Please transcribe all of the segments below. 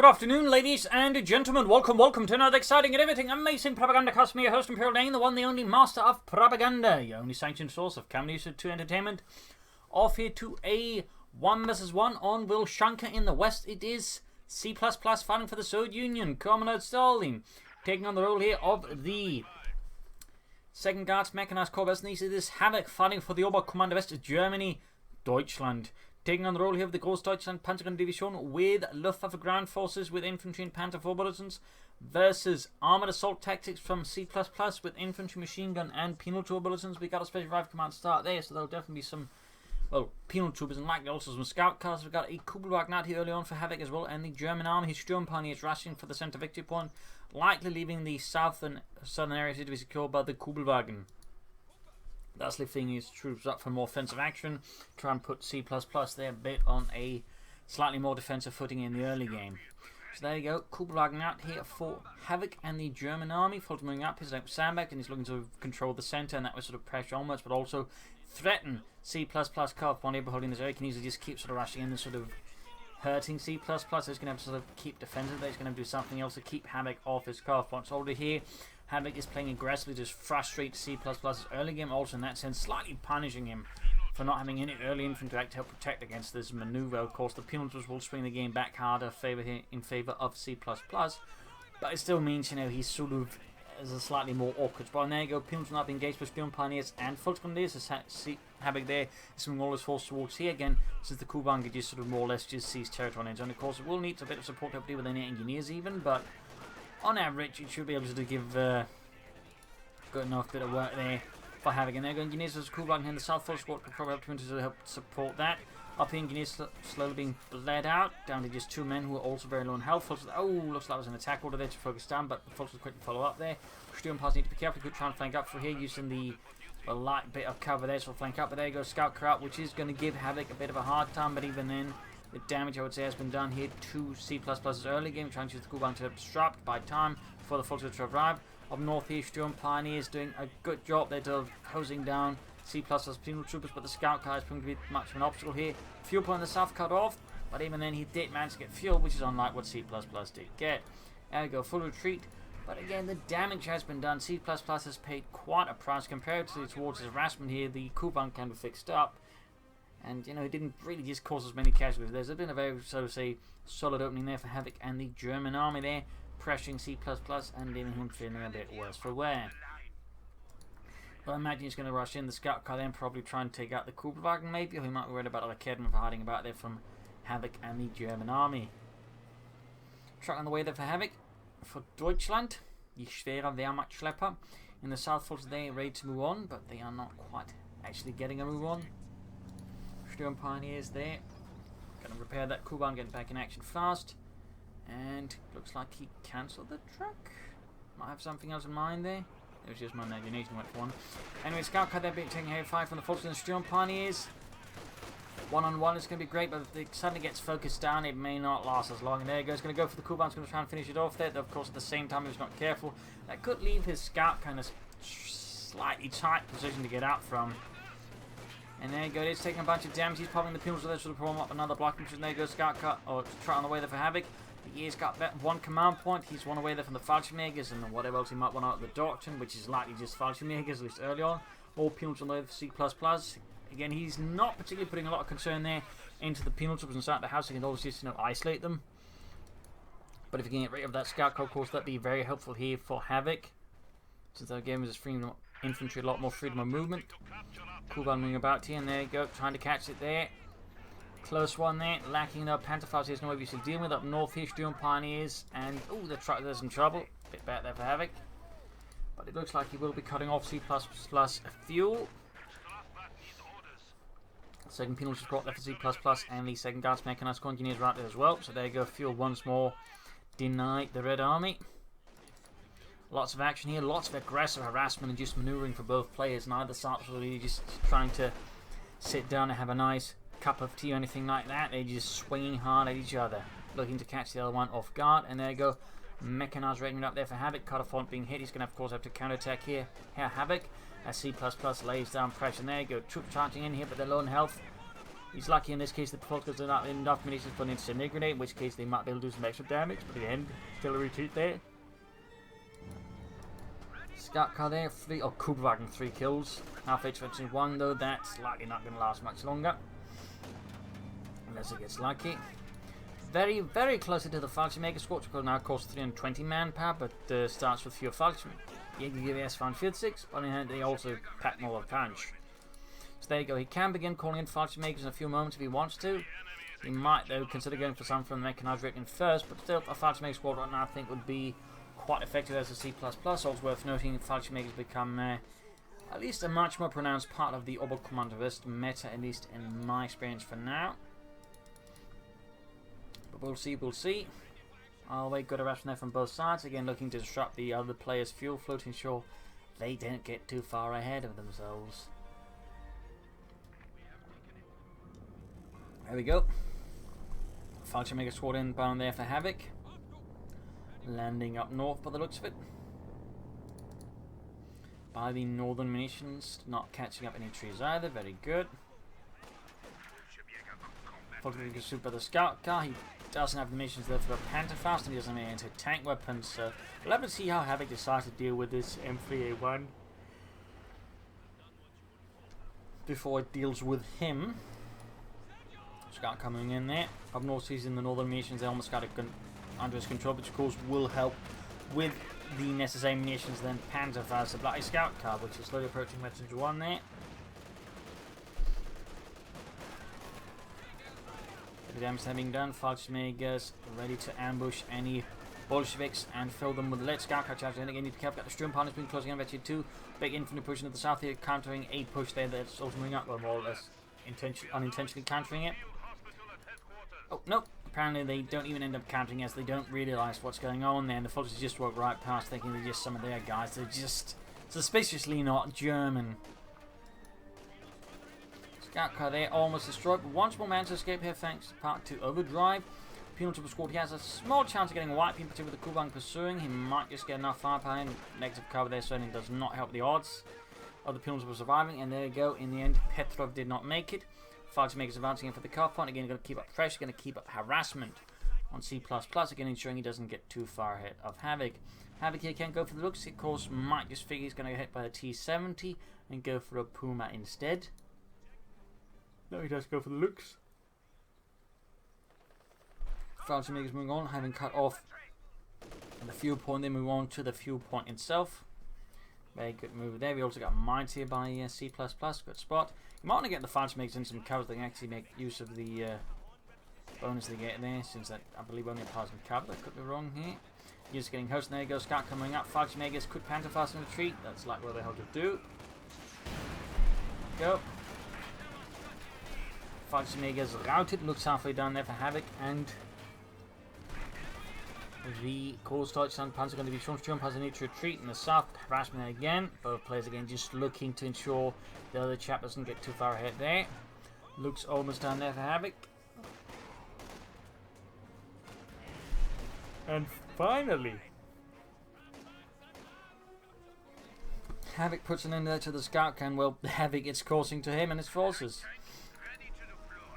afternoon, ladies and gentlemen. Welcome to another exciting and everything amazing Propagandacast. Me, your host, Imperial Dane, the one, the only master of propaganda, your only sanctioned source of comedy to entertainment. Off here to a 1 vs 1 on Vilshanka in the west. It is C++ fighting for the Soviet Union. Armoured Assault taking on the role here of the Second Guards Mechanized Corps Western. It is Havoc fighting for the Oberkommando West Germany, Deutschland. Taking on the role here of the Großdeutschland Panzerdivision with Luftwaffe Ground forces with infantry and Panther 4 bulletins versus Armoured Assault tactics from C++ with infantry, machine gun and penal tool bulletins. We got a special rifle command start there, so there'll definitely be some, well, penal troopers and likely also some scout cars. We've got a Kubelwagen out here early on for Havoc as well, and the German army, his Sturmpioneers rushing for the center victory point, likely leaving the southern areas to be secured by the Kubelwagen. That's lifting his troops up for more offensive action. Try and put C++ there a bit on a slightly more defensive footing in the early game. So there you go. Kubelwagen out here for Havoc and the German army. Moving up his Sandbag, and he's looking to control the center, and that was sort of pressure onwards, but also threaten C++ carve point here by holding this area. He can easily just keep sort of rushing in and sort of hurting C++. So he's going to have to sort of keep defensive there. He's going to do something else to keep Havoc off his carve point. So over here, Havoc is playing aggressively to just frustrate C++'s early game, also in that sense slightly punishing him for not having any early infantry to help protect against this maneuver. Of course, the penalties will swing the game back harder in favor of C++, but it still means, you know, he's sort of as a slightly more awkward spot. And there you go, penalties not being engaged by Sturmpioneers and Fallschirmjaegers. So Havoc there is swinging all his force towards here again, since the Kubelwagen just sort of more or less just sees territory on his own. Of course, it will need a bit of support to deal with any engineers even, but on average, it should be able to give good enough bit of work there for Havoc. And there go engineers as Kubelwagen here in the south. Full squad could probably have to help support that. Up here, engineers slowly being bled out, down to just 2 men who are also very low in health. Oh, looks like there was an attack order there to focus down, but the folks will quickly follow up there. Sturmpioneers need to be careful. Could try and flank up through here using the light bit of cover there, so we'll flank up. But there goes Scout car out, which is going to give Havoc a bit of a hard time, but even then, the damage, I would say, has been done here to C++'s early game, trying to use the Kubelwagen to disrupt by time for the Folks to arrive. Up north here, Sturmpioneers doing a good job there to hosing down C++'s penal troopers, but the scout car is proving to be much of an obstacle here. Fuel point in the south cut off, but even then he did manage to get fuel, which is unlike what C++ did get. There we go, full retreat. But again, the damage has been done. C++ has paid quite a price comparatively towards his harassment here. The Kubelwagen can be fixed up. And, you know, it didn't really just cause as many casualties. There's been a very, so to say, solid opening there for Havoc and the German army there, pressuring C++ and leaving him feeling a bit worse for wear. But I imagine he's going to rush in the scout car then, probably try and take out the Kubelwagen maybe, or he might be worried about other Kedman for hiding about there from Havoc and the German army. Truck on the way there for Havoc. For Deutschland, the schwere Wehrmachtschlepper. In the south, force they ready to move on, but they are not quite actually getting a move on. Sturmpioneers there. Going to repair that Kubelwagen, getting back in action fast. And looks like he cancelled the truck. Might have something else in mind there. It was just my imagination went for one. Anyway, scout car there taking heavy fire from the forces and Sturmpioneers. One-on-one is going to be great, but if it suddenly gets focused down, it may not last as long. And there he goes, going to go for the Kubelwagen, going to try and finish it off there. Of course, at the same time, he was not careful. That could leave his scout kind of slightly tight position to get out from. And there you go, it's taking a bunch of damage. He's popping the penals with to warm up another blocking position. There goes Scout cut, or try on the way there for Havoc. He's got that one command point. He's one away there from the Fallschirmjaegers and whatever else he might want out of the doctrine, which is likely just Fallschirmjaegers, at least early on. All penals on the way for C++. Again, he's not particularly putting a lot of concern there into the penal troopers inside the house. He can always just, you know, isolate them. But if you can get rid of that scout car, of course, that'd be very helpful here for Havoc, since that game is freeing infantry a lot more freedom of movement. Kubelwagen moving about here, and there you go, trying to catch it there. Close one there, lacking the Panther fighters. There's no way we should deal with. Up north here, Sturmpioneers, and oh, the truck there's in trouble. Bit bad there for Havoc, but it looks like he will be cutting off C++ fuel. Second penal support left for C++, and the second guards mechanized engineers right there as well. So there you go, fuel once more denied the Red Army. Lots of action here, lots of aggressive harassment and just maneuvering for both players. Neither side's really just trying to sit down and have a nice cup of tea or anything like that. They're just swinging hard at each other, looking to catch the other one off guard. And there you go, mechanized rating up there for Havoc. Cutter font being hit. He's going to, of course, have to counterattack here. Havoc, as C++ lays down pressure. And there you go, troops charging in here, but they're low in health. He's lucky in this case that the Falcons do not have enough munitions for an incendiary grenade, in which case they might be able to do some extra damage, but again, still a retreat there. Scout car there, Kubwagen 3 kills. Half Infantry 1 though, that's likely not going to last much longer. Unless it gets lucky. Very, very closely to the Fallschirmjaegers squad, which will now cost 320 manpower, but starts with fewer Fallschirmjaegers 46, but in hand they also pack more of a punch. So there you go, he can begin calling in Fallschirmjaegers in a few moments if he wants to. He might though consider going for some from the mechanized rating first, but still a Fallschirmjäger squad right now I think would be quite effective as a C++. Also worth noting, Fallschirmjägers become at least a much more pronounced part of the Oberkommandowist meta, at least in my experience for now. But we'll see, we'll see. I'll wait good harassment there from both sides, again looking to disrupt the other players' fuel flow to ensure they don't get too far ahead of themselves. There we go. Fallschirmjäger squad inbound there for Havoc. Landing up north by the looks of it. By the northern munitions, not catching up any trees either, very good. Fallschirmjäger shoot by the scout car, he doesn't have the munitions there for a Pantherfast and he doesn't have any anti-tank weapons, so we'll have to see how Havoc decides to deal with this M3A1 before it deals with him. Scout coming in there. Up north sees in the northern munitions, they almost got it under his control, which of course will help with the necessary munitions. Then Pantherfast, the bloody scout car, which is slowly approaching Messenger 1 there. The damage having done, Fallschirmjägers ready to ambush any Bolsheviks and fill them with lead. Scout car charge. And again, need to be careful. Got the Sturmpanzers been closing on Vetchi 2. Big infantry pushing to the south here, countering a push there that's also moving up, well, more or less unintentionally countering it. Oh, no. Apparently they don't even end up countering as they don't realize what's going on there, and the Falcons just walk right past thinking they're just some of their guys. They're just suspiciously not German. Scout car there, almost destroyed, but once more managed to escape here thanks to Part 2 Overdrive. Penal squad, he has a small chance of getting wiped, in particular with the Kubang pursuing. He might just get enough firepower in. Negative cover there certainly does not help the odds of the Penal surviving, and there you go. In the end, Petrov did not make it. Fallschirmjägers advancing in for the car point. Again, going to keep up pressure, going to keep up harassment on C++. Again, ensuring he doesn't get too far ahead of Havoc. Havoc here can't go for the looks. He, of course, might just figure he's going to get hit by the T-70 and go for a Puma instead. No, he does go for the looks. Fallschirmjägers moving on, having cut off the fuel point. They move on to the fuel point itself. Very good move there. We also got mines here by C++. Good spot. You might want to get the Fallschirmjägers in some covers. They can actually make use of the bonus they get there, since that I believe only applies in cover. I could be wrong here. You're just getting host. There you go. Scout coming up. Fallschirmjägers could Pantherfast in retreat. That's like what the hell to do. Go. Fallschirmjägers routed. Looks halfway down there for Havoc, and the COH2 and Panzer are going to be shown. Sturmpanzer need to retreat in the south. Harassment again. Both players again just looking to ensure the other chap doesn't get too far ahead there. Looks almost down there for Havoc. And finally, Havoc puts an end there to the scout can. Well, Havoc gets coursing to him and his forces.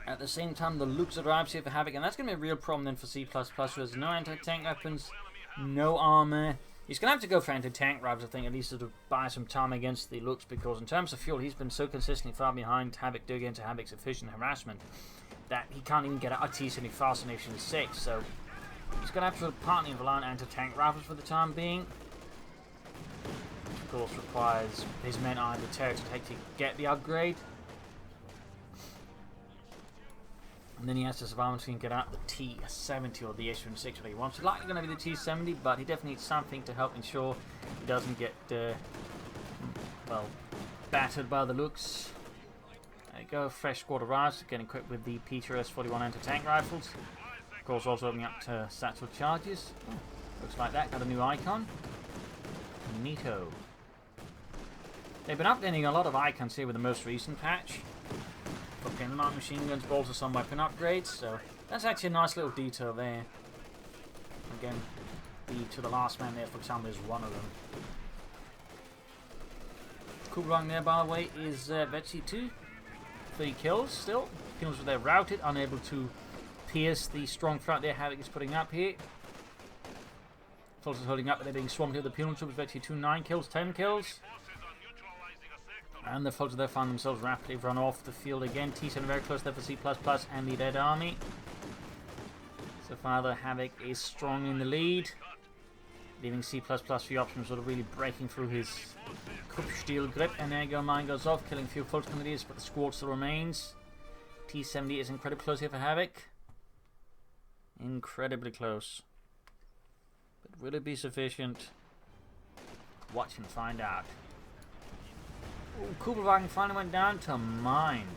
At the same time, the Lux arrives here for Havoc, and that's going to be a real problem then for C++. There's no anti-tank weapons, no armor. He's going to have to go for anti-tank rifles, I think, at least to buy some time against the Lux, because in terms of fuel, he's been so consistently far behind Havoc due against Havoc's efficient harassment that he can't even get a T-70 fast in Nation 6, so he's going to have to partly rely on anti-tank rifles for the time being. Of course, requires his men on the territory to get the upgrade. And then he has to survive until he can get out the T-70 or the H-6 that he wants. It's likely going to be the T-70, but he definitely needs something to help ensure he doesn't get, well, battered by the Lux. There you go, fresh squad arrives, getting equipped with the PTRS-41 anti-tank rifles. Of course, also opening up to satchel charges. Looks like that, got a new icon. Neato. They've been updating a lot of icons here with the most recent patch. Fucking light machine guns, but also some weapon upgrades, so that's actually a nice little detail there. Again, the to the last man there, for example, is one of them. Cool wrong there, by the way, is Vetchi 2. 3 kills still. Penals were there routed, unable to pierce the strong front there Havoc is putting up here. Fulton's holding up, but they're being swamped here. The penal troops eventually 2 9 kills, 10 kills. And the Fultons there find themselves rapidly run off the field again. T7 very close there for C++ and the Red Army. So far the Havoc is strong in the lead, leaving C++ for the option of sort of really breaking through his Kupfstiel grip. And there you go, mine goes off, killing a few Fulton Grenadiers, but the squad still remains. T70 is incredibly close here for Havoc. Incredibly close. But will it be sufficient? Watch and find out. Ooh, Kubelwagen finally went down to mine.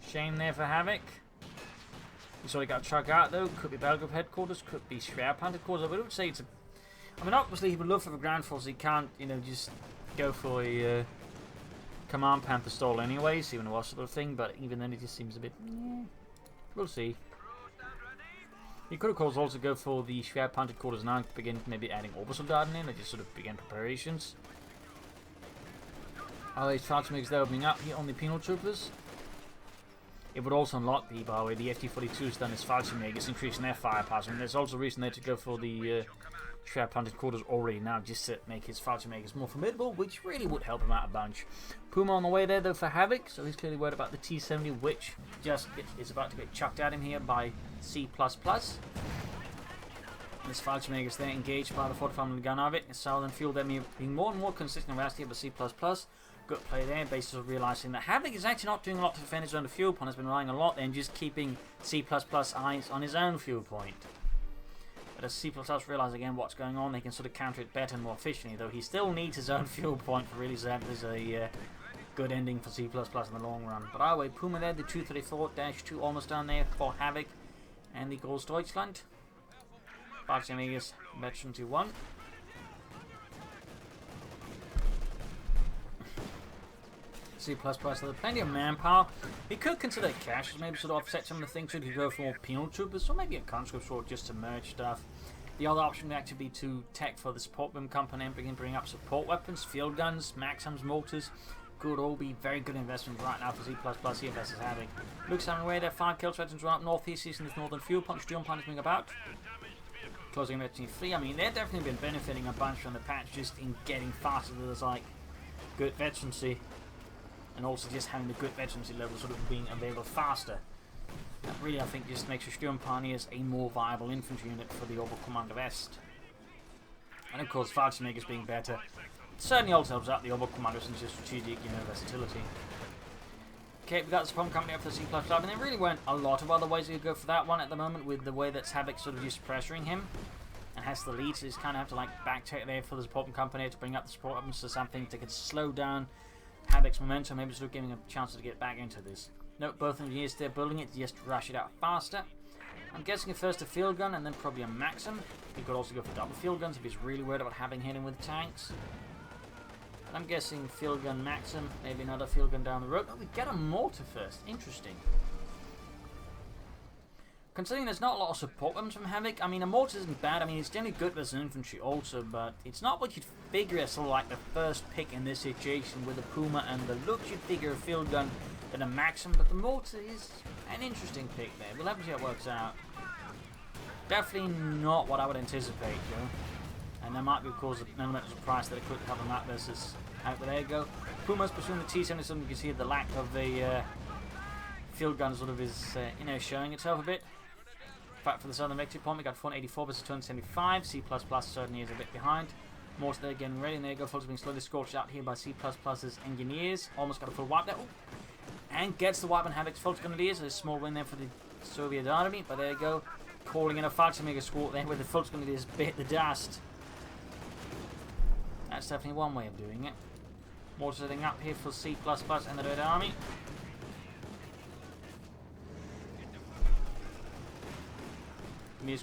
Shame there for Havoc. He's already got a truck out though. Could be Belgrade headquarters, could be Schwerpanzer headquarters. I would say it's a... I mean, obviously he would love for the ground force. He can't, you know, just go for a Command Panther stall anyways, even though sort of thing. But even then, it just seems a bit... Yeah, we'll see. He could, of course, also go for the Schwerpanzer headquarters now and begin maybe adding Obersoldaten in, or just sort of begin preparations. Oh, these Fallschirmjaegers there opening up here on the penal troopers. It would also unlock the, by the way, the FT-42's done as Fallschirmjaegers, increasing their firepower. And there's also a reason there to go for the Schwerpanzer quarters already now, just to make his Fallschirmjaegers more formidable, which really would help him out a bunch. Puma on the way there though for Havoc, so he's clearly worried about the T-70, which just is about to get chucked at him here by C++. This Fallschirmjaegers there engaged by the 45mm gun of it. Southern field there being more and more consistent around here, but C++. Good play there, basically realising that Havoc is actually not doing a lot to defend his own fuel point. Has been relying a lot then just keeping C++ eyes on his own fuel point. But as C++ realise again what's going on, they can sort of counter it better and more efficiently, though he still needs his own fuel point for really that is a good ending for C++ in the long run. But anyway, Puma there, the 234-2 almost down there for Havoc and the Großdeutschland. Fallschirmjaegers, Veteran 2-1. C++, so there's plenty of manpower. He could consider cash, maybe sort of offset some of the things. So he could go for more penal troopers, or maybe a conscript sword just to merge stuff. The other option would actually be to tech for the support weapon company and bring up support weapons, field guns, Maxims, mortars. Could all be very good investments right now for C++ here versus Havoc. Luke's having away there, 5 kill threats run up northeast, using this northern fuel punch. Steel punch being about. Closing emergency 3. I mean, they've definitely been benefiting a bunch from the patch just in getting faster. There's like good veterancy. And also just having the good veterancy level sort of being available faster. That really, I think, just makes the Sturmpioneers a more viable infantry unit for the Oberkommando West. And of course, Fallschirmjaegers being better. It certainly also helps out the Oberkommandos in just strategic, you know, versatility. Okay, we got the support company up for C++, and there really weren't a lot of other ways you could go for that one at the moment, with the way that Havoc sort of just pressuring him. And has the lead, so he's kind of have to like backtrack there for the support company to bring up the support weapons to something that could slow down Havoc's momentum, maybe sort of giving him a chance to get back into this. Note both engineers there building it to just rush it out faster. I'm guessing at first a field gun and then probably a Maxim. He could also go for double field guns if he's really worried about having hit him with tanks. But I'm guessing field gun Maxim, maybe another field gun down the road. Oh, we get a mortar first. Interesting. Considering there's not a lot of support weapons from Havoc, I mean, a mortar isn't bad. I mean, it's generally good as an infantry also, but it's not what you'd figure as sort of like the first pick in this situation with a Puma and the look. You'd figure a field gun than a Maxim, but the mortar is an interesting pick there. We'll have to see how it works out. Definitely not what I would anticipate, though. And there might be, of course, an element of surprise that it could cover that versus out. But there you go. Puma's pursuing the T-77. You can see the lack of the field gun sort of is, you know, showing itself a bit. Back for the southern victory point, we got 484 versus 275. C++ certainly is a bit behind. Mortar there getting ready, and there you go, folks, being slowly scorched out here by C++'s engineers. Almost got a full wipe there. Ooh. And gets the wipe on Havoc's Fulton Grenadiers. A small win there for the Soviet army, but there you go. Calling in a Fallschirmjäger squad there with the Fulton Grenadiers bit the dust. That's definitely one way of doing it. Mortar setting up here for C++ and the Red Army.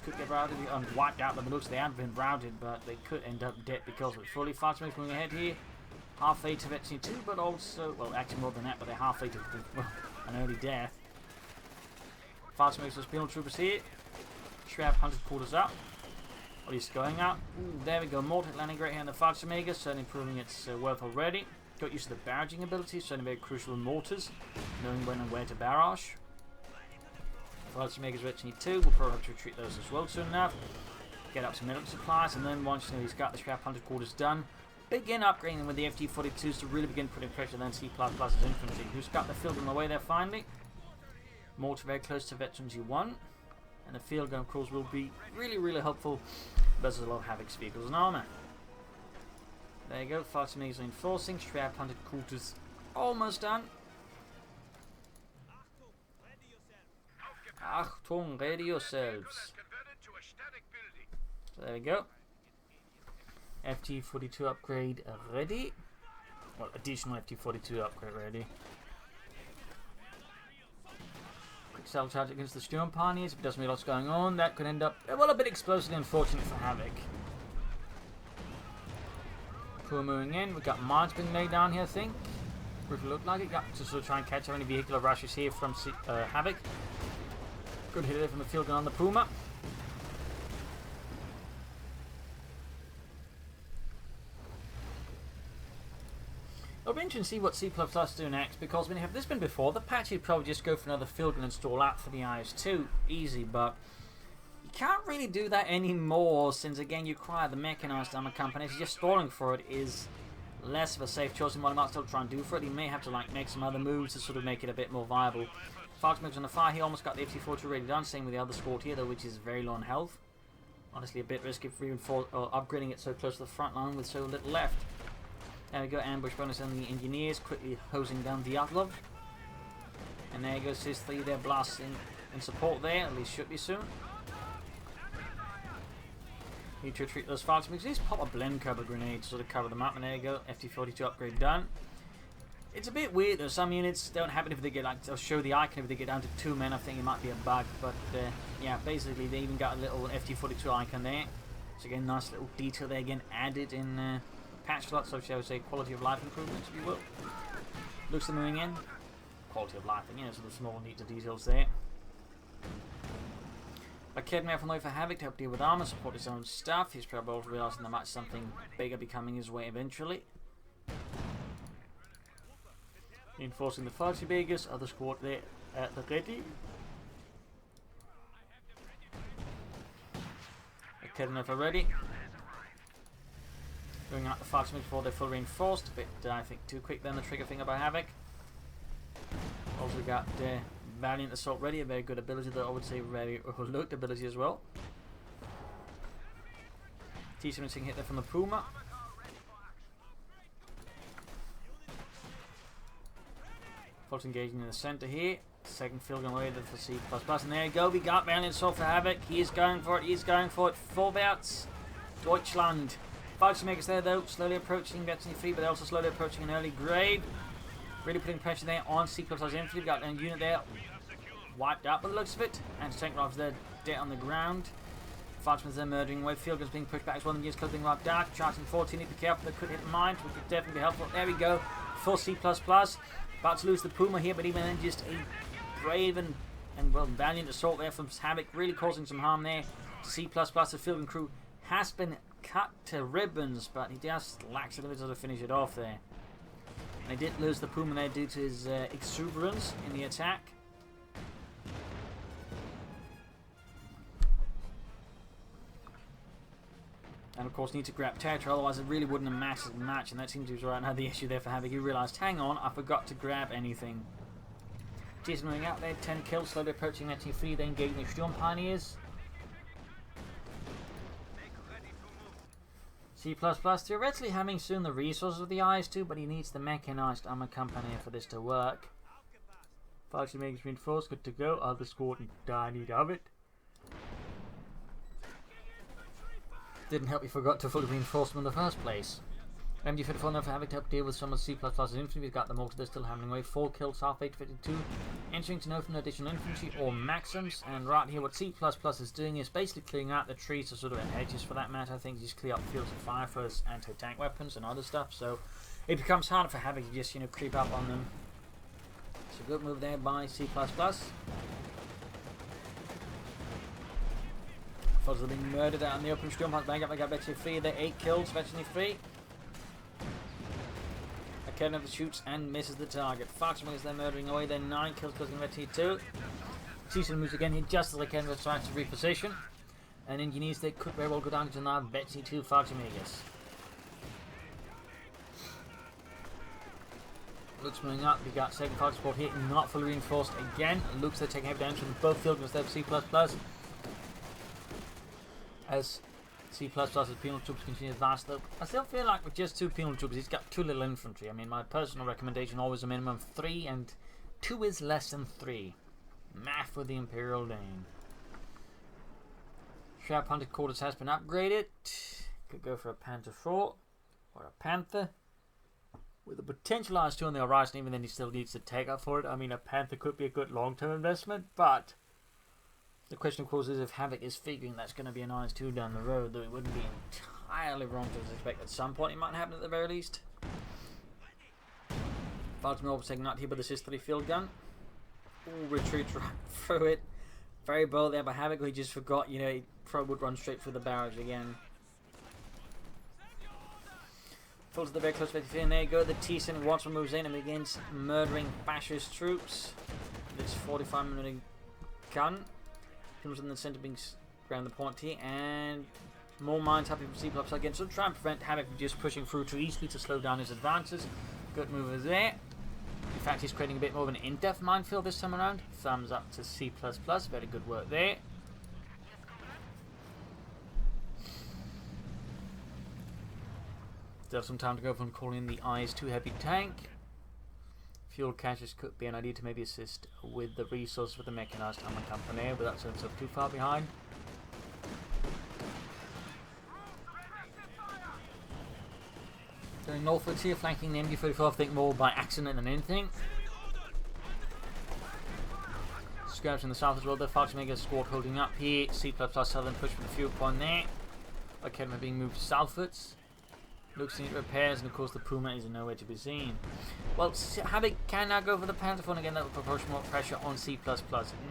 Could get routed and wiped out by the looks. They have been routed, but they could end up dead because of it. Fully Fallschirmjägers moving ahead here. Halfway to Veteran 2, but also, well, actually more than that, but they're halfway to an early death. Fallschirmjägers with penal troopers here. Schwab 100 quarters up. Or he's going up. Ooh, there we go. Mortar landing great here in the Fallschirmjägers, certainly proving its worth already. Got used to the barraging ability, certainly very crucial in mortars, knowing when and where to barrage. Fallschirmjaegers Retiny 2, we'll probably have to retreat those as well soon enough. Get up some military supplies, and then once he's got the scrap hunter quarters done, begin upgrading with the FT-42s to really begin putting pressure on C++'s infantry, who's got the field gun away there finally. Mortar very close to Veterans U1, and the field gun of course will be really helpful versus a lot of Havoc's vehicles and armor. There you go, Fallschirmjaegers reinforcing, scrap hunter quarters almost done. Achtung, ready yourselves. So there we go. FT-42 upgrade ready. Well, additional FT-42 upgrade ready. Quick cell charge against the Sturm Pioneers. If it doesn't realize what's going on, that could end up, well, a bit explosively unfortunate for Havoc. We're moving in. We've got mines being laid down here, I think. Would look like it. Got to sort of try and catch how many vehicular rushes here from Havoc. Good hit there from the field gun on the Puma. It'll be interesting to see what C++ do next, because when you have this been before, the patch would probably just go for another field gun install out for the IS-2. Easy, but you can't really do that anymore, since again you require the mechanized armor company. So just stalling for it is less of a safe choice than what I might still try and do for it. You may have to like make some other moves to sort of make it a bit more viable. Fallschirmjaegers on the fire, he almost got the FT-42 already done, same with the other squad here though, which is very low on health. Honestly a bit risky for upgrading it so close to the front line with so little left. There we go, ambush bonus on the engineers, quickly hosing down Dyatlov. And there goes his 3 there blasting in support there, at least should be soon. Need to retreat those Fallschirmjaegers. Just pop a blend cover grenade to sort of cover them up, and there you go, FT-42 upgrade done. It's a bit weird though, some units don't happen if they get like, they'll show the icon if they get down to 2 men. I think it might be a bug, but yeah, basically they even got a little FT-42 icon there. So again, nice little detail there again added in patch slots, so shall we say quality of life improvements, if you will. Looks are moving in. Quality of life, you know, sort of small neat details there. A kid now from the way for Havoc to help deal with armor, support his own stuff. He's probably also realizing there might be something bigger be coming his way eventually. Reinforcing the Fallschirmjaegers, other squad there at the ready. A kid enough already. Going out the Fallschirmjaegers before they're full reinforced. A bit, I think, too quick then the trigger finger by Havoc. Also got Valiant Assault ready, a very good ability, though I would say very overlooked ability as well. T-17 hit there from the Puma. Fulton engaging in the centre here. Second field gun away for C++. And there you go, we got Valiant Assault for Havoc. He is going for it, he's going for it. Vorwärts, Deutschland. Fallschirmjaegers there though, slowly approaching, getting free, but they're also slowly approaching an early grade. Really putting pressure there on C++ infantry. We've got a unit there wiped out by the looks of it. Anti-tank rifles there dead on the ground. Fallschirmjaegers there murdering away. Field guns being pushed back as well. The units being wiped out. Charging 14, need to be careful, they could hit the mine, which would definitely be helpful. There we go, full C++. About to lose the Puma here, but even then just a brave and well valiant assault there from Havoc, really causing some harm there. C++, the field gun crew has been cut to ribbons, but he just lacks a little bit to finish it off there. And they did lose the Puma there due to his exuberance in the attack. And of course need to grab territory, otherwise it really wouldn't have matched the match, and that seems to be right now the issue there for Havoc. He realised, hang on, I forgot to grab anything. Jason moving out there, 10 kills, slowly approaching FT-3, then engaging the Sturm Pioneers. C++ theoretically having soon the resources of the IS-2, but he needs the mechanized armor company for this to work. Fallschirmjaegers reinforced, good to go. Other squad in need of it. Didn't help you forgot to fully reinforce them in the first place. MD-54 enough for Havoc to help deal with some of C++ infantry. We've got the mortar they're still hammering away. 4 kills, half 852. Interesting to know from the additional infantry or maxims. And right here, what C++ is doing is basically clearing out the trees or sort of hedges for that matter. I think just clear up fields of fire for his anti-tank weapons and other stuff. So it becomes harder for Havoc to just, you know, creep up on them. So good move there by C++. Fods are being murdered out in the open. Sturm bang up, they got Betsy free. They're 8 kills, Betsy free. Kenneth shoots and misses the target. Fallschirmjaegers they're murdering away. They're 9 kills closing their T2. Season moves again here just as they can tries to reposition. And engineers they could very well go down to now Betsy 2 Fallschirmjaegers. Looks moving up. We got second flight support here, not fully reinforced again. It looks they're taking heavy damage from both field guns there for C++. As C++ as penal troops continue to advance though. I still feel like with just 2 penal troops, he's got too little infantry. I mean, my personal recommendation always a minimum of 3, and 2 is less than 3. Math for the Imperial Dane. Sharp Hunter quarters has been upgraded. Could go for a Panther 4 or a Panther. With a potential IS-2 on the horizon, even then he still needs to take up for it. I mean, a Panther could be a good long-term investment, but the question, of course, is if Havoc is figuring that's going to be an IS-2 down the road, though it wouldn't be entirely wrong to expect at some point it might happen at the very least. Fallschirmjaeger was taken out here, but this is 3 field gun. Ooh, retreats right through it. Very bold there by Havoc, who he just forgot, you know, he probably would run straight through the barrage again. Falls to the very close 50, and there you go. The T-7 once more moves in and begins murdering fascist troops. This 45mm gun comes in the centre, being around the point here, and more mines happening from C++ again. So try and prevent Havoc from just pushing through too easily to slow down his advances. Good move there. In fact, he's creating a bit more of an in-depth minefield this time around. Thumbs up to C++. Very good work there. Still have some time to go from calling the IS-2 heavy tank. Fuel caches could be an idea to maybe assist with the resource for the mechanized armor company, but that sends up too far behind. Going northwards here, flanking the MG-34, I think more by accident than anything. Skirmishes in the south as well, the Fallschirmjaeger squad holding up here. C++ southern push for the fuel point there. OKW being moved southwards. Looks to need repairs, and of course the Puma is nowhere to be seen. Well, Havoc can now go for the Panther and again that will propose more pressure on C++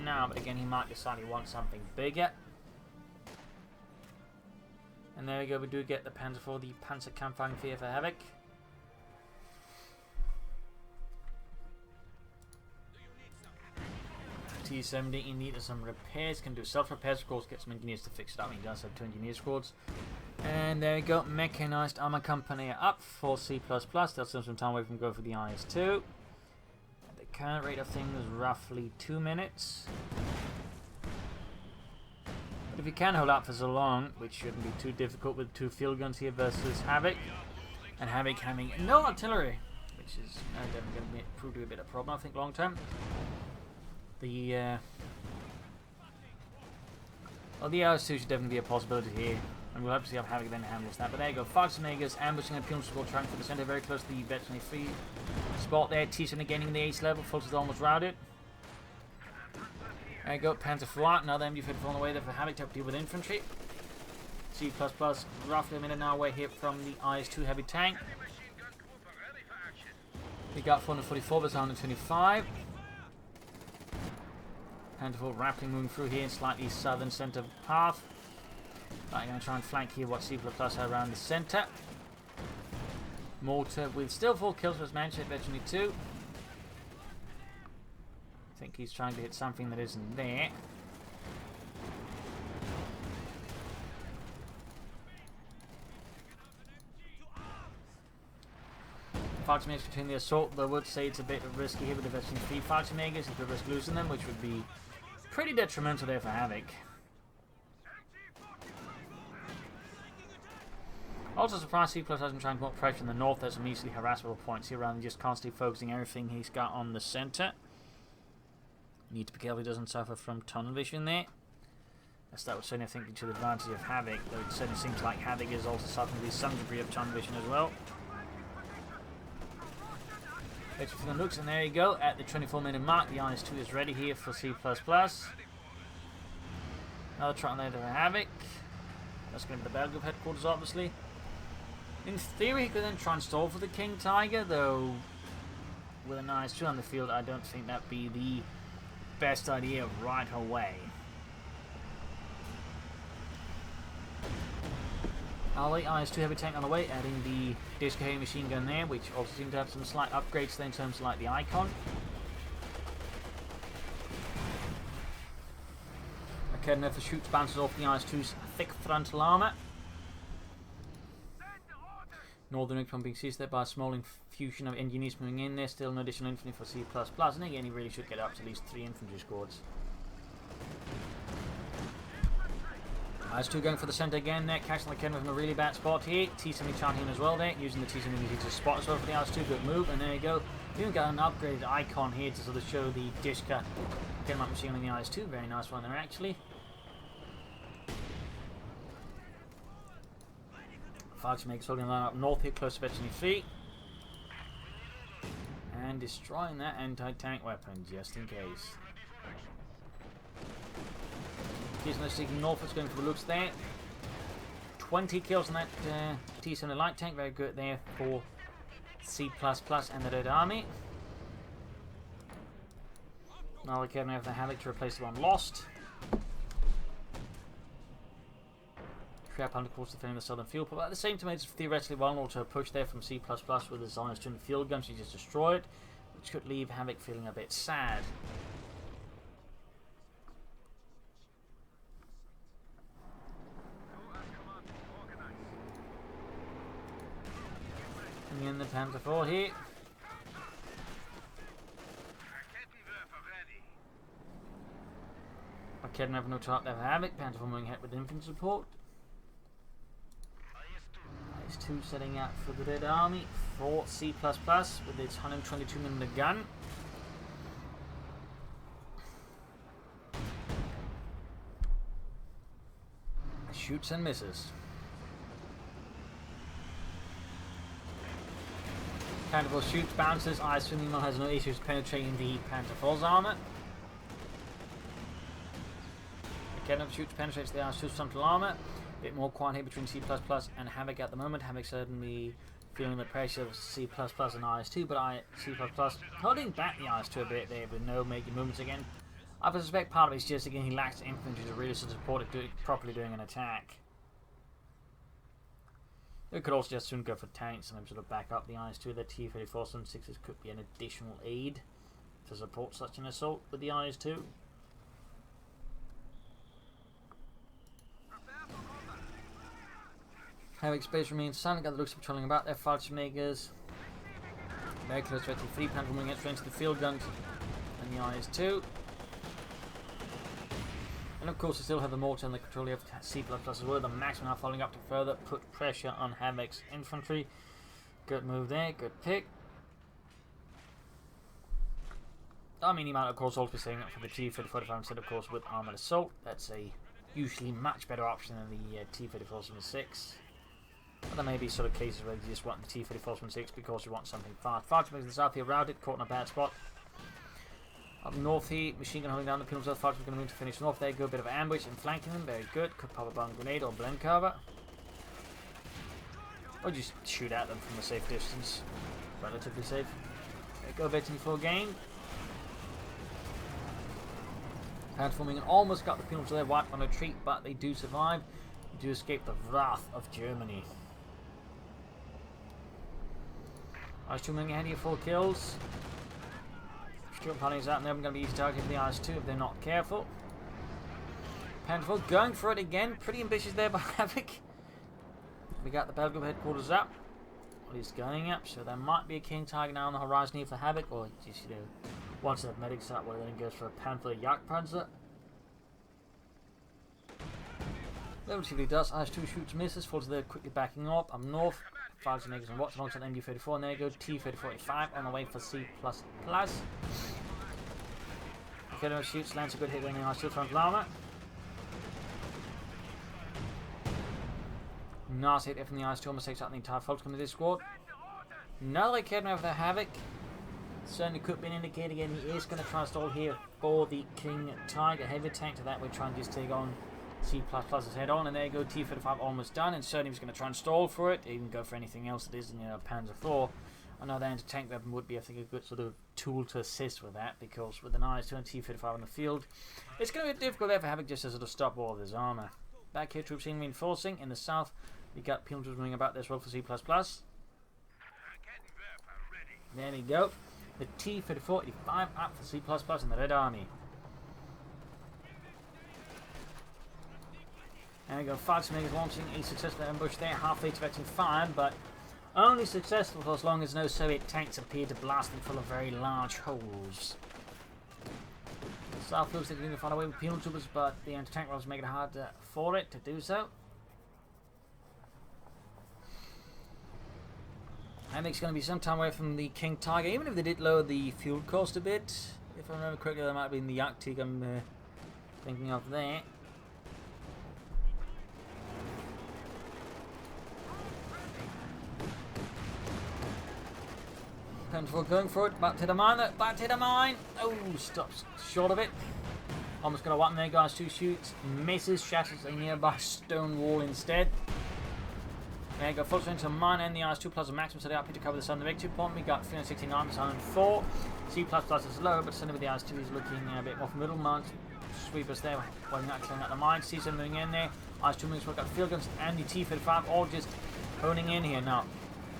now, but again he might decide he wants something bigger. And there we go, we do get the Panther for the Panzerkampfwagen here for Havoc. T-70 in need of some repairs, can do self-repairs, of course, get some engineers to fix it up. He does have 2 engineer squads. And there we go, mechanized armor company up for C++. They'll spend some time away from go for the IS-2. At the current rate of things, roughly 2 minutes. But if you can hold out for so long, which shouldn't be too difficult with 2 field guns here versus Havoc, and Havoc having no artillery, which is definitely going to prove to be a bit of a problem, I think, long term. The IS-2 should definitely be a possibility here. And we'll have to see how Havoc then handles that. But there you go. Fallschirmjaegers ambushing a penal support track for the centre, very close to the Betsy 3 spot there. T-7 gaining the ace level. Fulton's almost routed. There you go. Panther 4. Another MG-34 on the way there for Havoc to deal with infantry. C++ roughly a minute now away here from the IS-2 heavy tank. We got 444 versus 125. Panther 4 rapidly moving through here in slightly southern centre path. I'm going to try and flank here what C++ are around the centre. Mortar with still 4 kills was mentioned, eventually 2. I think he's trying to hit something that isn't there. Fallschirmjaegers between the assault, though I would say it's a bit risky here with the Betsy 3 Fallschirmjaegers. He could risk losing them, which would be pretty detrimental there for Havoc. Also surprised C+ hasn't trying to put pressure in the north. There's some easily harassable points here rather than just constantly focusing everything he's got on the centre. Need to be careful he doesn't suffer from tunnel vision there. As that would certainly, I think, be to the advantage of Havoc, though it certainly seems like Havoc is also suffering with some degree of tunnel vision as well. Extra for the looks, and there you go, at the 24-minute mark, the IS-2 is ready here for C++. Another try there to Havoc. That's going to be the battle group headquarters, obviously. In theory, he could then try and stall for the King Tiger, though with an IS-2 on the field, I don't think that'd be the best idea right away. Alright, IS-2 heavy tank on the way, adding the disc heavy machine gun there, which also seems to have some slight upgrades there in terms of like the icon. Kednefer shoots bounces off the IS-2's thick frontal armour. Northern Infantry being seized there by a small infusion of engineers moving in there. Still no additional infantry for C++, and again he really should get up to at least 3 infantry squads. IS-2 going for the centre again there, catching the Kednefer in a really bad spot here. T-70 charging in as well there, using the T-70 to spot as well for the IS-2, good move, and there you go. Even got an upgraded icon here to sort of show the Dishka Kednefer machine on the IS-2, very nice one there actually. Fallschirmjaegers holding the line up north here, close to Vilshanka 3. And destroying that anti-tank weapon, just in case. He's now sticking north, it's going for the looks there. 20 kills on that T-70 light tank, very good there for C++ and the Red Army. Now we can have the Havoc to replace the one lost. Trap under course defending the southern field, but at the same time it's theoretically vulnerable to a push there from C++ with his IS-2 and field guns to just destroy it, which could leave Havoc feeling a bit sad. And in the Panzer IV here. Arcade have no chart there for Havoc, Panzer IV moving ahead with infantry support. IS-2 setting out for the Red Army for C++ with its 122mm gun. Shoots and misses. Panzer IV shoots, bounces. IS-2 meanwhile has no issues penetrating the Panzer IV's armour. Again, shoots, penetrates the IS-2's frontal armour. A bit more quiet here between C++ and Havoc at the moment. Havoc certainly feeling the pressure of C++ and IS-2, but C++ holding back the IS-2 a bit there with no major movements again. I suspect part of it is just again he lacks infantry to really sort of support it properly doing an attack. They could also just soon go for tanks and then sort of back up the IS-2. The T-34-76s could be an additional aid to support such an assault with the IS-2. Havoc space remains silent, got the looks of patrolling about their Fallschirmjaegers. Very close to 3 Panzer moving against straight into the field guns and the IS-2. And of course, we still have the mortar and the control of C++ as well. The Maxim now following up to further put pressure on Havoc's infantry. Good move there, good pick. I mean, he might of course also be setting up for the T-34 instead of course with Armoured Assault. That's a usually much better option than the T-34-76. But there may be sort of cases where you just want the T-34-76 because you want something fast. Fallschirmjaegers in the south here routed, caught in a bad spot. Up north here, machine gun holding down the Pilgrims of Fallschirmjaegers going to move to finish north. There you go, a bit of ambush and flanking them, very good. Could pop a bomb grenade or blend cover. Or just shoot at them from a safe distance. Relatively safe. There you go, vetting full gain. Transforming and almost got the Pilgrims of their wiped on a retreat, but they do survive. They do escape the wrath of Germany. IS-2 moving ahead here, 4 kills. Stuart Palling's out, and they're going to be easy target for the IS-2 if they're not careful. Panzer IV going for it again, pretty ambitious there by Havoc. We got the Belgium headquarters up. Well, he's going up, so there might be a king target now on the horizon here for Havoc, or just, you know, once that medics up, well, then goes for a Panther Jagdpanzer. Relatively does. IS-2 shoots, misses, falls there quickly backing up north. Fallschirmjaegers and watch alongside MD-34, and there you go, T-34-85 on the way for C++. Kednefer shoots, lands a good hit on the IS-2 frontal armour. Nice hit there from the IS-2, almost takes out the entire Fallschirmjaeger of this squad. Another Kednefer for the Havoc. Certainly could be an indicator again, he is going to try and stall here for the King Tiger heavy tank. To that we're trying to just take on C++'s head on, and there you go, T-35 almost done, and certainly was going to try and stall for it, even go for anything else that isn't, you know, Panzer IV. Another anti-tank weapon would be, I think, a good sort of tool to assist with that, because with an IS-2 and T-35 on the field, it's going to be difficult there for Havoc just to sort of stop all of his armour. Back here, troops in reinforcing in the south. We got penal troops running about this well for C++. There we go. The T-34-85 up for C++ in the Red Army. There we go. Fallschirmjaegers launching a successful ambush there. Halfway to veteran fire, but only successful for as long as no Soviet tanks appear to blast them full of very large holes. South looks like they're going to find a way with penal troopers, but the anti-tank rifles make it hard for it to do so. Havoc's going to be some time away from the King Tiger, even if they did lower the fuel cost a bit. If I remember correctly, that might have been the Arctic I'm thinking of there. Penfold going for it, back to the mine, back to the mine. Oh, stops short of it. Almost going to whack there, guys. 2 shoots, misses, shatters a nearby stone wall instead. There you go, full strength to mine and the IS-2 plus a maximum, so they are to cover the sun. The victory point, we got 369, on 4. C++ is low, but suddenly with the IS-2 is looking a bit more formidable. Mines sweepers there, while not clearing out the mine. C7 moving in there. IS-2 moves, we've got field guns and the T-35 all just honing in here now.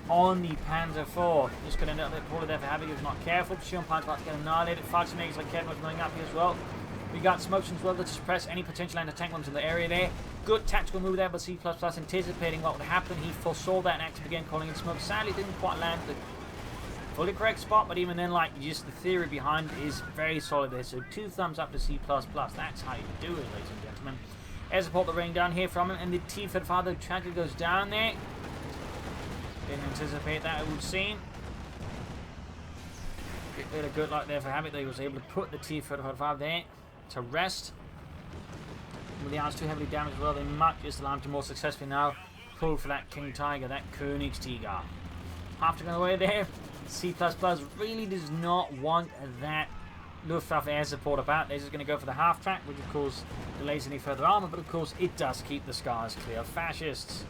On the Panzer IV, just going to end up a bit poorly there for Havoc. He was not careful. Showdown's about to get annihilated. Fallschirmjaegers like Kevin was running up here as well. We got smokes as well to suppress any potential anti-tank ones in the area there. Good tactical move there, but C++ anticipating what would happen. He foresaw that and acted again, calling in smoke. Sadly, didn't quite land the fully correct spot, but even then, like, just the theory behind it is very solid there. So 2 thumbs up to C++. That's how you do it, ladies and gentlemen. Air support the rain down here from him, and the T-35 though tragically goes down there. Didn't anticipate that, it would seem. Bit of good luck there for Havoc. They was able to put the T-35 there to rest. With the IS-2 heavily damaged as well, they might just allow him to more successfully now pull for that King Tiger, that Königstiger. Have to go away there. C++ really does not want that Luftwaffe air support about. They're just going to go for the half track, which of course delays any further armor, but of course it does keep the skies clear of fascists.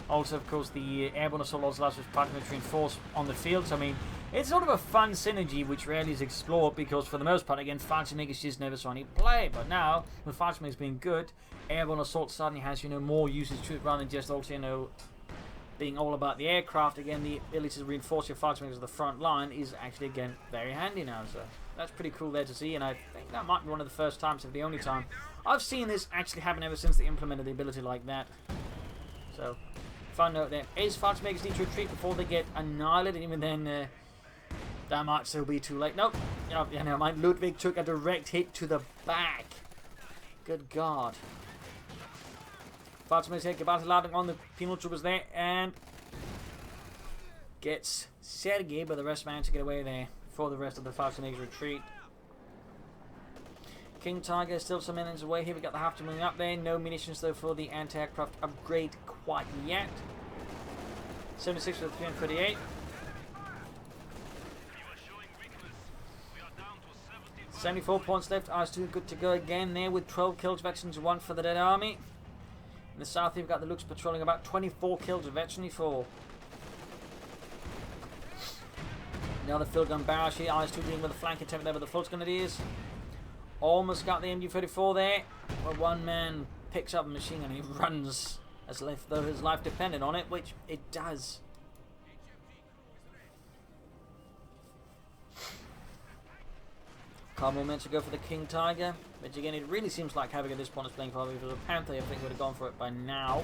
Also, of course, the airborne assault also allows us paramilitary force on the field. So, I mean, it's sort of a fun synergy which rarely is explored because, for the most part, again, Fallschirmjaegers just never saw any play. But now, with Fallschirmjaegers being good, airborne assault suddenly has, more usage to it rather than just also, being all about the aircraft. Again, the ability to reinforce your Fallschirmjaegers at the front line is actually, again, very handy now. So, that's pretty cool there to see. And I think that might be one of the first times, if the only time, I've seen this actually happen ever since they implemented the ability like that. So, fun note there. Is Fallschirmjaegers need to retreat before they get annihilated? Even then, that might still be too late. Nope. Never mind. Ludwig took a direct hit to the back. Good God. Fallschirmjaegers take a battle landing on the penal troopers there and gets Sergei, but the rest managed to get away there before the rest of the Fallschirmjaegers retreat. King Tiger still some minutes away here. We got the half moving up there. No munitions though for the anti-aircraft upgrade quite yet. 76 for the 338. 74 points left. IS-2 good to go again there with 12 kills, veterans 1 for the Dead Army. In the south, we've got the Lux patrolling about 24 kills, veteran 4. Another field gun barrage here. IS-2 dealing with a flank attempt there with the Floats Grenadiers. Almost got the MG-34 there, where one man picks up a machine gun and he runs as if though his life depended on it, which it does. Carmel meant to go for the King Tiger, which again, it really seems like Havoc at this point is playing for. If it was a Panther, I think would have gone for it by now.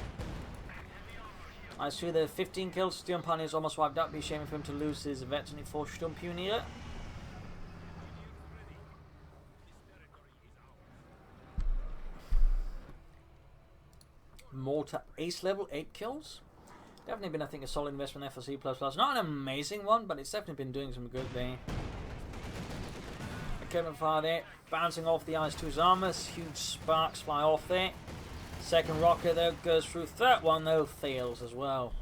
I see the 15 kills. Sturmpioneer is almost wiped up. Be shaming for him to lose his veteran for Sturmpioneer. Mortar ace level, 8 kills. Definitely been, I think, a solid investment there for C++. Not an amazing one, but it's definitely been doing some good there. Kevin fire there, bouncing off the IS-2's armor. Huge sparks fly off there. Second rocket though goes through. Third one though fails as well.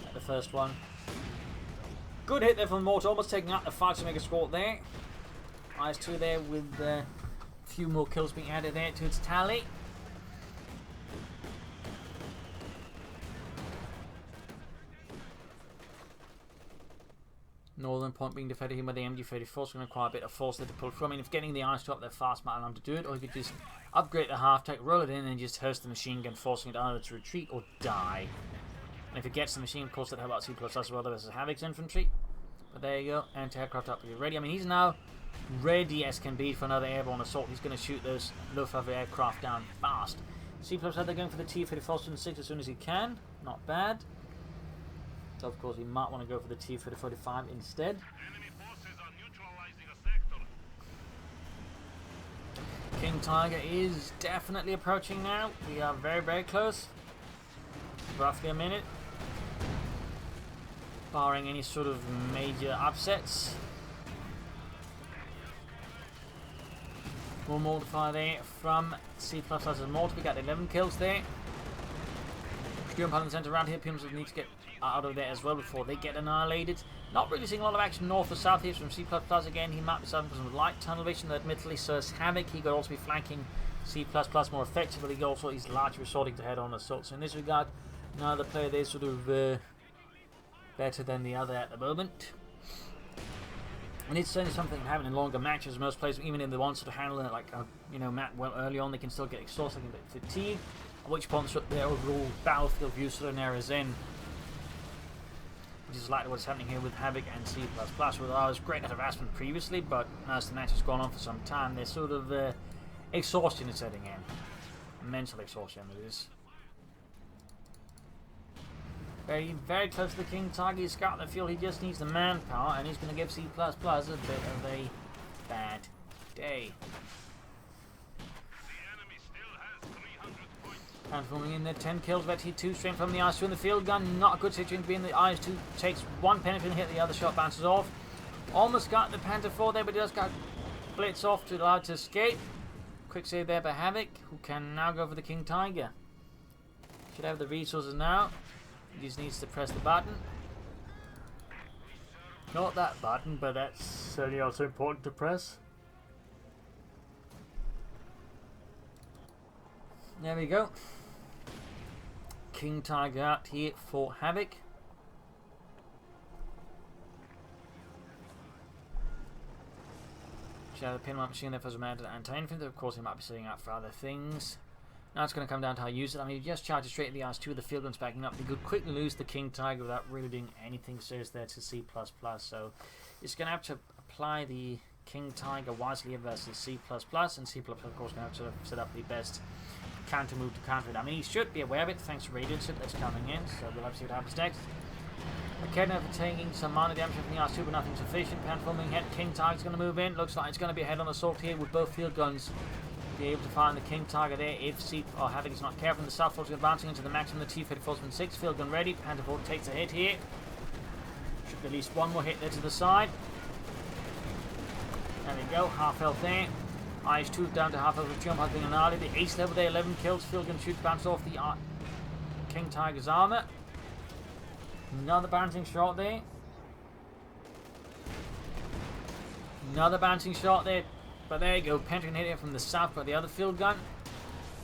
Like the first one. Good hit there from the mortar, almost taking out the Fallschirmjaeger squad there. IS-2 there with a few more kills being added there to its tally. northern point being defended here by the MG-34. It's going to require a bit of force there to pull from. I mean, if getting the eyes up there fast might allow him to do it, or he could just upgrade the half-tech, roll it in, and just host the machine gun, forcing it either to retreat or die. And if it gets the machine, of course, that helps out C++ as well versus Havoc's infantry. But there you go, anti-aircraft up here ready. I mean, he's now ready as can be for another airborne assault. He's going to shoot those Luftwaffe aircraft down fast. C++ they're going for the T-34-6 as soon as he can. Not bad. So of course he might want to go for the T-30-45 instead. Enemy forces are neutralizing a sector. King Tiger is definitely approaching now. We are very, very close. Roughly a minute. Barring any sort of major upsets. More mortar there from C++ as mortar. We got 11 kills there. Sturm piling center around here. Pims need to get out of there as well before they get annihilated. Not really seeing a lot of action north or south here from C++ again. He might be suffering from light tunnel vision, admittedly, so is Havoc. He could also be flanking C++ more effectively. He's largely resorting to head-on assaults. So in this regard, neither player there is sort of better than the other at the moment. And it's certainly something that happen in longer matches. Most players, even in the ones that are handling it like Matt well early on, they can still get exhausted and get fatigued. At which point their overall battlefield view sort of narrows in. Which is likely what's happening here with Havoc and C++. Well, I was great at harassment previously, but as the match has gone on for some time, there's sort of exhaustion is setting in. Mental exhaustion it is. Very, very close to the King Tiger. He's got the field. He just needs the manpower, and he's going to give C++ a bit of a bad day. Transforming in there, 10 kills of T2 straight from the IS-2 in the field gun. Not a good situation to be in. The IS-2 takes one penetrating hit, the other shot bounces off. Almost got the Panther 4 there, but he just got blitz off to allow it to escape. Quick save there by Havoc, who can now go for the King Tiger. Should have the resources now. He just needs to press the button. Not that button, but that's certainly also important to press. There we go. King Tiger out here for Havoc. Shadow the pin machine there for his mounted anti-infantry. Of course, he might be setting up for other things. Now it's going to come down to how you use it. I mean, you just charge it straight at the IS-2 with the field guns backing up. You could quickly lose the King Tiger without really doing anything serious there to C++. So it's going to have to apply the King Tiger wisely versus C++. And C++, of course, going to have to set up the best counter move to counter it. I mean, he should be aware of it thanks to radio suit that's coming in, so we'll have to see what happens next. Akeda for taking some minor damage from the IS-2, but nothing sufficient. Transforming head, King Tiger's going to move in. Looks like it's going to be a head-on assault here with both field guns. Be able to find the King Tiger there if Havoc is not careful. The South Force is advancing into the maximum. The T-34-6 field gun ready. Panther 4 takes a hit here. Should be at least one more hit there to the side. There we go, half health there. IS-2 down to half health with jump, has been annihilated. The ace level there, 11 kills. Field gun shoots, bounce off the King Tiger's armor. Another bouncing shot there. Another bouncing shot there. But there you go, Pentagon hit it from the south by the other field gun.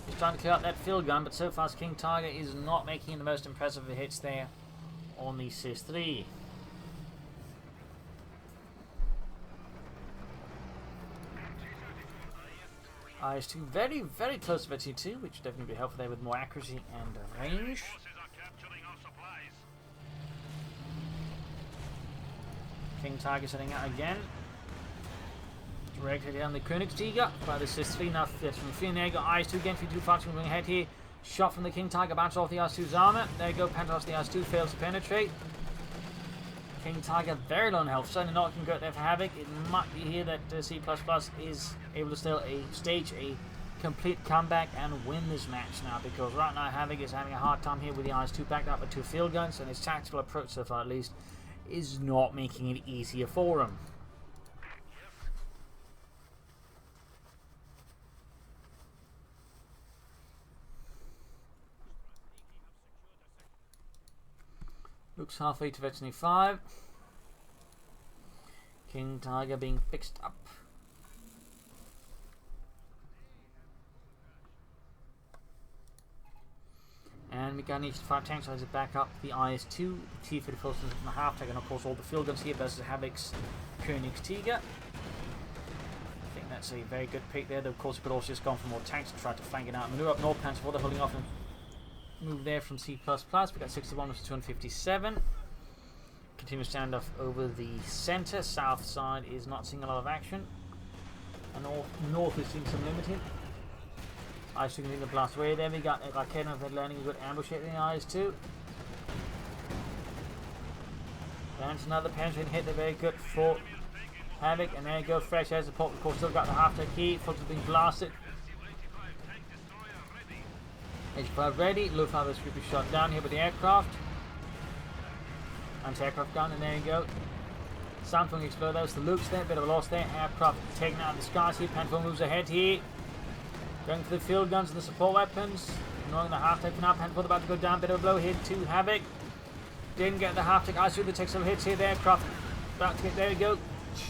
He's trying to clear out that field gun, but so far King Tiger is not making the most impressive of hits there on the CIS-3. IS-2 very, very close to the T2, which would definitely be helpful there with more accuracy and range. King Tiger setting out again. Directed down the Königstiger by the CIS-3. Now from Fallschirmjaegers, IS-2 Gentry 2 Fallschirmjaegers moving ahead here. Shot from the King Tiger, bounce off the IS-2's armor. There you go, Pantos the IS-2 fails to penetrate. King Tiger very low on health, certainly not looking good there for Havoc. It might be here that C++ is able to still stage a complete comeback and win this match now, because right now Havoc is having a hard time here with the IS-2 backed up with 2 field guns, and his tactical approach so far at least is not making it easier for him. Looks halfway to Veteran 5. King Tiger being fixed up. And And we got an H5 tank size back up the IS-2, the T-34 and a half tank, and of course all the field guns here versus Havoc's Königsjäger. I think that's a very good pick there, though of course we could also just gone for more tanks and try to flank it out. Maneuver up North Panzer, they're holding off and move there from C++. We got 61 versus 257. Continuous standoff over the centre. South side is not seeing a lot of action. And north is seeing some limited. IS-2 can the blast away there. We got Rakena that landing a good ambush hit in the IS-2. Lands another penetrating hit. They're very good for Havoc. And there you go, fresh air support. Of course, still got the half-tech key. Folks are being blasted. H5 ready. Luftwaffe is going to be shot down here with the aircraft. Anti-aircraft gun, and there you go. Samsung explode. That was the Lukes there. Bit of a loss there. Aircraft taken out of the skies here. Panzer moves ahead here. Going for the field guns and the support weapons. Ignoring the half-tech for now. Panzer about to go down. Bit of a blow here to Havoc. Didn't get the half-tech. I see the takes some hits here. The aircraft about to get, there you go.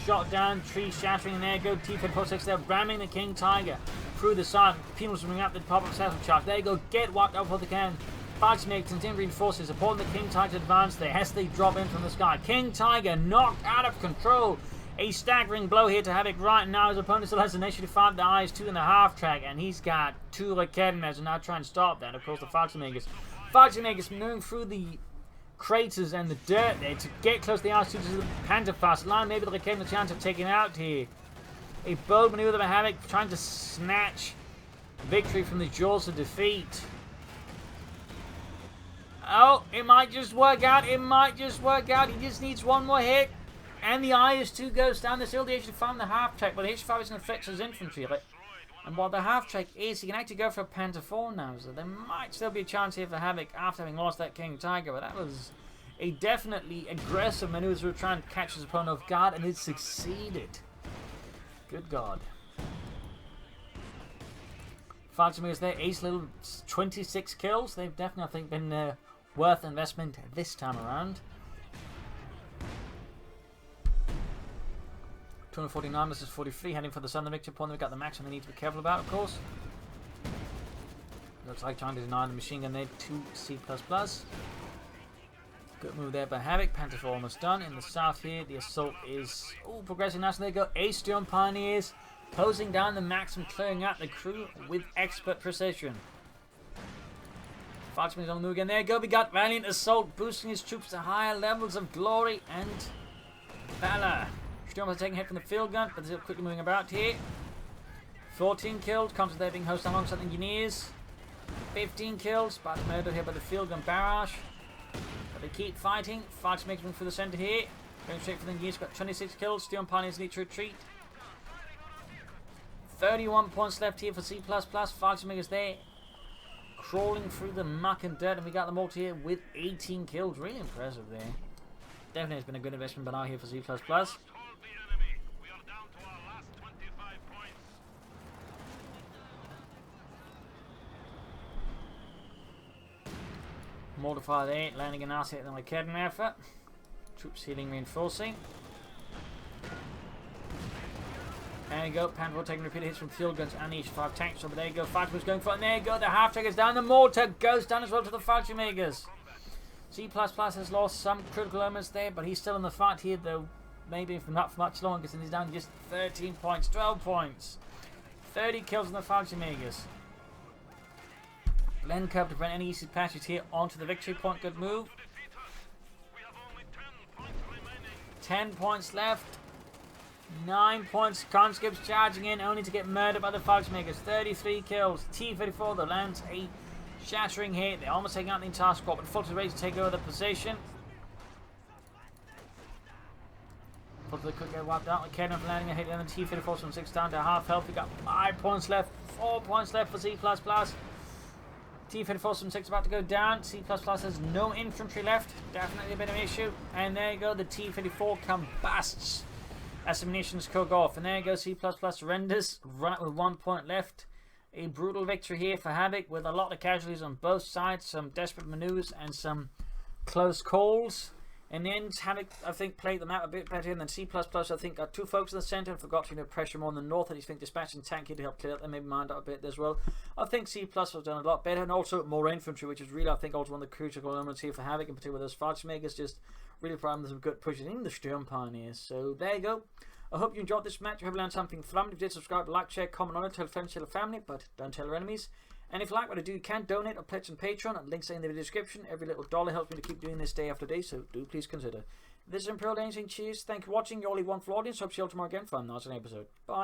Shot down. Tree shattering, and there you go. T-46 there ramming the King Tiger through the side. Penals moving up the top of the satellite charge. There you go. Get whacked up for the can. Fallschirmjaegers and reinforcements supporting the King Tiger's advance there as they drop in from the sky. King Tiger knocked out of control. A staggering blow here to Havoc right now. His opponent still has initiative 5, the IS-2 in the half track, and he's got 2 Raketenmers and now trying to stop that. Of course, the Fallschirmjaegers. Fallschirmjaegers maneuvering through the craters and the dirt there to get close to the IS-2 to the Panzerfaust line. Maybe the Raketenmer chance of taking out here. A bold maneuver by Havoc trying to snatch victory from the jaws of defeat. Oh, it might just work out. It might just work out. He just needs one more hit. And the IS-2 goes down. There's still the H5 and the half-track. But the H5 is going to flex his infantry. And while the half-track is, he can actually go for a Panzer IV now. So there might still be a chance here for Havoc after having lost that King Tiger. But that was a definitely aggressive maneuver to try and catch his opponent off guard. And it succeeded. Good God. Fallschirmjaegers there. Ace little 26 kills. They've definitely, I think, been worth investment this time around. 249 versus 43, heading for the southern victory point. We've got the maximum they need to be careful about, of course. Looks like trying to deny the machine gun there to C++. Good move there by Havoc. Panzer IV almost done. In the south here, the assault is progressing nicely. There you go. Ace Stern Pioneers closing down the Maxim, clearing out the crew with expert precision. Fallschirmjaegers on the move again. There you go. We got Valiant Assault boosting his troops to higher levels of glory and valor. Sturmers taking a hit from the field gun, but they're quickly moving about here. 14 killed. Comes with their being hosted alongside the engineers. 15 kills. About to murder here by the field gun barrage. But they keep fighting. Fallschirmjaegers moving through the center here. Going straight for the engineers. Got 26 kills. Stern Pioneers need to retreat. 31 points left here for C++. Fallschirmjaegers there. Crawling through the muck and dirt, and we got them all here with 18 kills. Really impressive there. Definitely has been a good investment by now here for C++. Mortifier there, landing an asset in the Raketten effort. Troops healing, reinforcing. There you go, Panzer taking repeated hits from field guns and the H5 tanks. So there you go, Fallschirmjaegers going for it. And there you go, the half-track is down. The mortar goes down as well to the Fallschirmjaegers. C++ has lost some critical elements there, but he's still in the fight here, though maybe not for much longer, since he's down just 13 points, 12 points. 30 kills on the Fallschirmjaegers. Blend curve to prevent any easy passage here onto the victory point. Good move. 10 points left. 9 points. Conscripts charging in only to get murdered by the Fallschirmjaegers. 33 kills. T-34 though lands a shattering hit. They're almost taking out the entire squad, but Fulton ready to take over the position. Fulton could get wiped out. Raketten for landing a hit on the T-34 from 6 down to half health. We got 5 points left. 4 points left for C++. T-34 from 6 about to go down. C++ has no infantry left. Definitely a bit of an issue. And there you go. The T-34 combusts as the munitions cook off. And there you go. C++ surrenders right with 1 point left. A brutal victory here for Havoc with a lot of casualties on both sides. Some desperate maneuvers and some close calls. And then Havoc, I think, played the map a bit better. And then C++, I think, got 2 folks in the centre and forgot to pressure more in the north. And I think dispatching tanky to help clear that, maybe mind out a bit as well. I think C++ was done a lot better. And also more infantry, which is really, I think, also one of the crucial elements here for Havoc, in particular with those Fallschirmjaegers, just really providing some good pushing in the Sturm Pioneers. So there you go. I hope you enjoyed this match. I hope you learned something from it. If you did, subscribe, like, share, comment on it, tell friends, tell family, but don't tell your enemies. And if you like what I do, you can donate or pledge on Patreon, and links are in the description. Every little dollar helps me to keep doing this day after day, so do please consider. This is Imperial Dancing. Cheers. Thank you for watching. You're only one for audience. Hope to see you all tomorrow again for another episode. Bye.